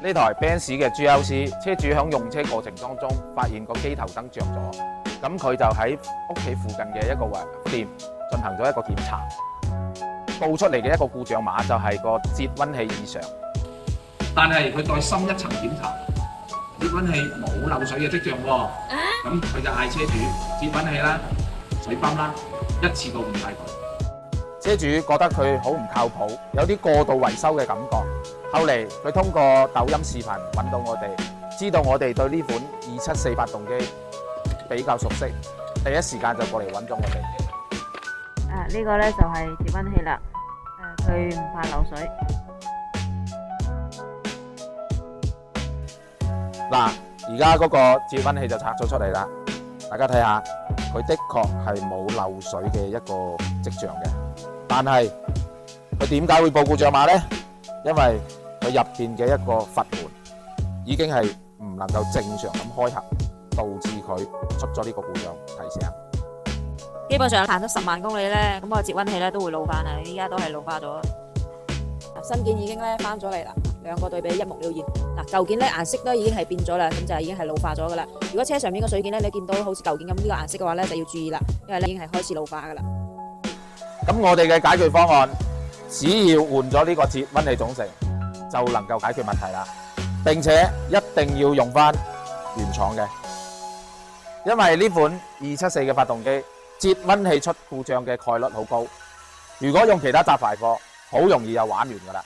呢台 Benz 嘅 GLC 車主喺用車過程當中發現個機頭燈着咗，咁佢就喺屋企附近嘅一個店進行咗一個檢查，報出嚟嘅一個故障碼就係個節溫器異常。但係佢再深一層檢查，節溫器冇漏水嘅跡象喎。咁佢就嗌車主節溫器啦、水泵啦，一次過換晒佢。車主覺得佢好唔靠譜，有啲過度維修嘅感覺。後嚟佢通過抖音視頻揾到我哋，知道我哋對呢款274發動機比較熟悉，第一時間就過嚟揾咗我哋。呢個咧就係節溫器啦，佢唔怕漏水。嗱，而家嗰個節溫器就拆咗出嚟啦，大家睇下，佢的確係冇漏水嘅一個跡象嘅，但係佢點解會報故障碼呢？因為佢入邊嘅一個閥門已經係唔能夠正常咁開合，導致佢出咗呢個故障提醒。基本上行咗10萬公里咧，咁個節溫器咧都會老翻啦，依家都係老化咗。新件已經咧翻咗嚟啦，兩個對比一目了然。嗱，舊件咧顏色都已經係變咗啦，咁就已經係老化咗噶啦。如果車上面個水件咧，你見到好似舊件咁呢個顏色嘅話咧，就要注意啦，因為咧已經係開始老化噶啦。咁我哋嘅解決方案，只要換咗呢個節溫器總成，就能夠解決問題啦。並且一定要用翻原廠嘅，因為呢款274嘅發動機節溫器出故障嘅概率好高。如果用其他雜牌貨，好容易就玩完噶啦。